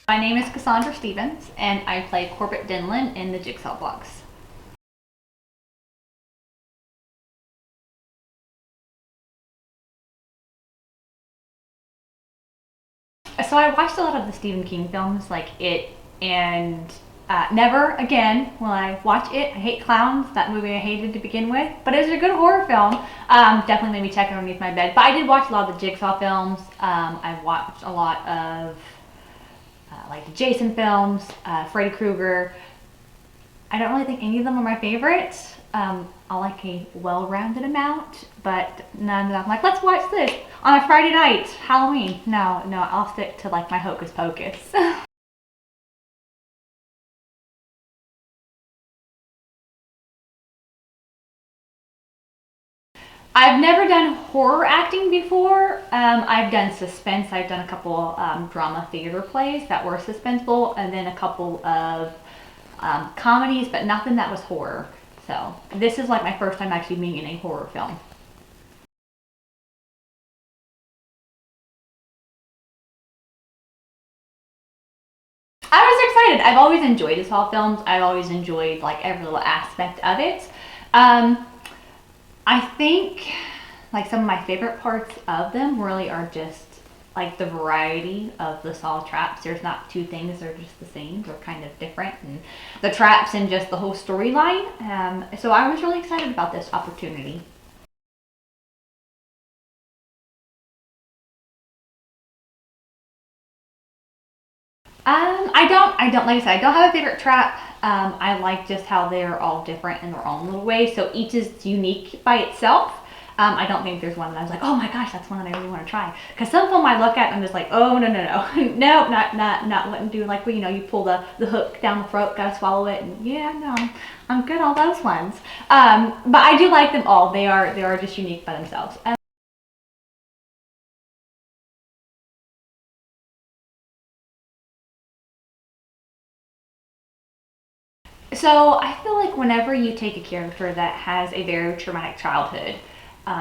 My name is Cassondra Stevens, and I play Corbett Denlon in the Jigsaw blocks. So I watched a lot of the Stephen King films, like It and Never Again. When I watch It, I hate clowns. That movie I hated to begin with, but it was a good horror film. Definitely made me check underneath my bed. But I did watch a lot of the Jigsaw films. I watched a lot of like the Jason films, Freddy Krueger. I don't really think any of them are my favorites. I like a well-rounded amount, but none that I'm like, let's watch this on a Friday night, Halloween. No, I'll stick to like my Hocus Pocus. I've never done horror acting before. I've done suspense. I've done a couple drama theater plays that were suspenseful, and then a couple of comedies, but nothing that was horror. So this is like my first time actually being in a horror film. I was excited. I've always enjoyed Saw films. I've always enjoyed like every little aspect of it. Um, I think like some of my favorite parts of them really are just like the variety of the Saw traps. There's not two things; they're just the same. They're kind of different, and the traps and just the whole storyline. So I was really excited about this opportunity. Like I said, I don't have a favorite trap. I like just how they're all different in their own little way. So each is unique by itself. I don't think there's one that I was like, oh my gosh, that's one that I really want to try. Because some of them I look at and I'm just like, oh no, not what I'm doing. Like, well, you pull the hook down the throat, gotta swallow it, and yeah, no, I'm good on those ones. But I do like them all. They are just unique by themselves. So I feel like whenever you take a character that has a very traumatic childhood,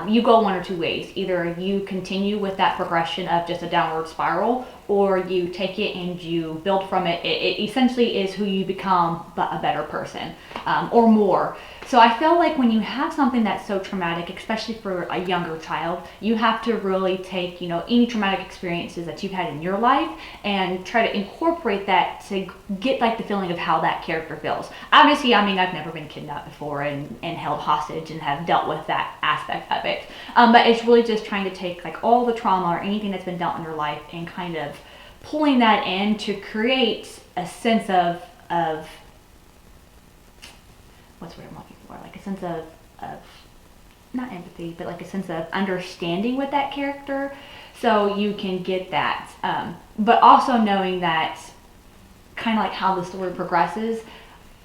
you go one or two ways. Either you continue with that progression of just a downward spiral, or you take it and you build from it. It essentially is who you become, but a better person, or more. So I feel like when you have something that's so traumatic, especially for a younger child, you have to really take, any traumatic experiences that you've had in your life and try to incorporate that to get like the feeling of how that character feels. Obviously, I mean, I've never been kidnapped before and held hostage and have dealt with that aspect of it. But it's really just trying to take like all the trauma or anything that's been dealt in your life and kind of pulling that in to create a sense of what's the word I'm looking for? Like a sense of not empathy, but like a sense of understanding with that character, so you can get that. But also knowing that kind of like how the story progresses,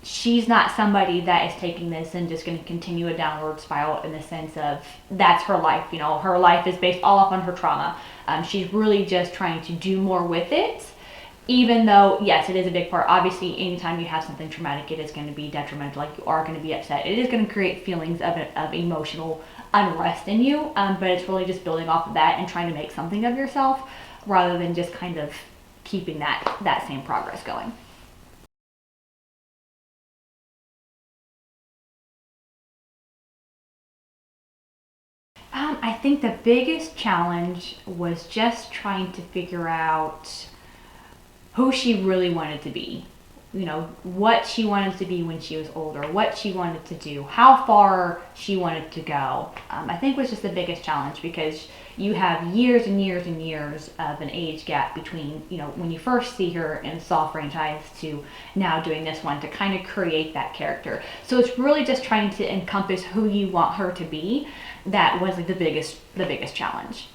she's not somebody that is taking this and just going to continue a downward spiral in the sense of that's her life. Her life is based all off on her trauma. She's really just trying to do more with it, even though, yes, it is a big part. Obviously, anytime you have something traumatic, it is going to be detrimental. Like, you are going to be upset. It is going to create feelings of emotional unrest in you, but it's really just building off of that and trying to make something of yourself rather than just kind of keeping that same progress going. I think the biggest challenge was just trying to figure out who she really wanted to be. What she wanted to be when she was older, what she wanted to do, how far she wanted to go. I think was just the biggest challenge because you have years and years and years of an age gap between, when you first see her in the Saw franchise to now doing this one to kind of create that character. So it's really just trying to encompass who you want her to be. That was like the biggest challenge.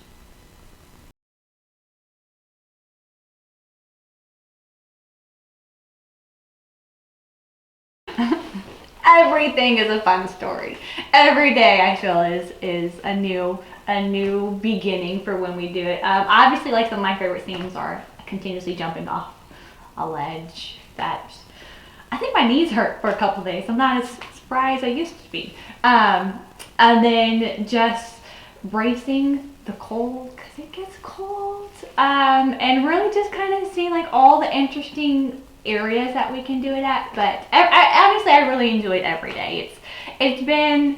Everything is a fun story. Every day I feel is a new beginning for when we do it. Obviously, like some of my favorite scenes are continuously jumping off a ledge. That I think my knees hurt for a couple days. I'm not as spry as I used to be. And then just bracing the cold, because it gets cold, and really just kind of seeing like all the interesting areas that we can do it at. But honestly, I really enjoy it every day. It's been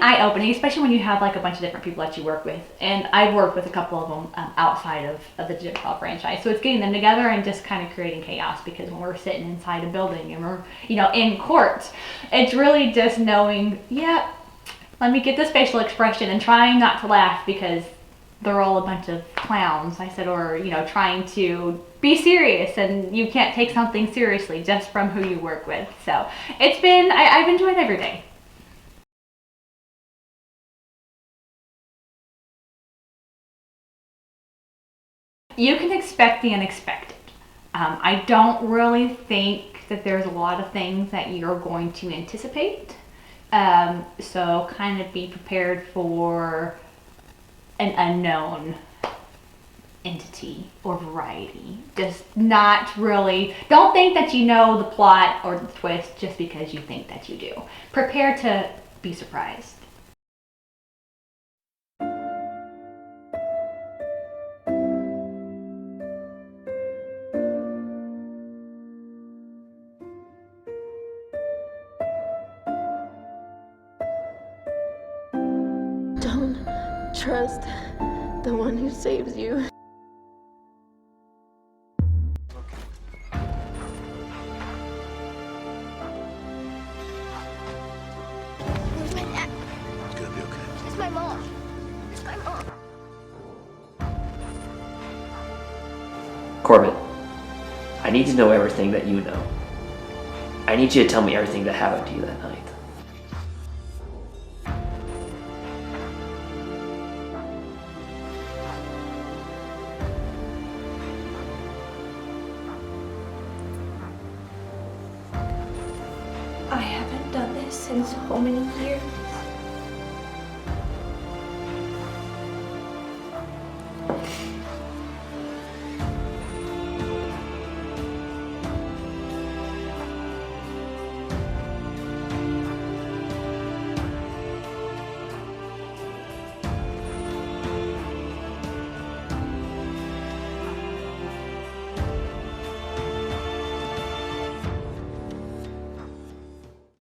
eye opening, especially when you have like a bunch of different people that you work with. And I've worked with a couple of them outside of the Jigsaw franchise, so it's getting them together and just kind of creating chaos. Because when we're sitting inside a building and we're in court, it's really just knowing, yeah, let me get this facial expression and trying not to laugh because they're all a bunch of clowns. I said, or trying to be serious, and you can't take something seriously just from who you work with. So I've enjoyed every day. You can expect the unexpected. I don't really think that there's a lot of things that you're going to anticipate. So kind of be prepared for an unknown entity or variety. Just not really. Don't think that you know the plot or the twist just because you think that you do. Prepare to be surprised. Don't trust the one who saves you. Where's my dad? It's gonna be okay. It's my mom. It's my mom. Corbett, I need to know everything that you know. I need you to tell me everything that happened to you that night. I haven't done this in so many years.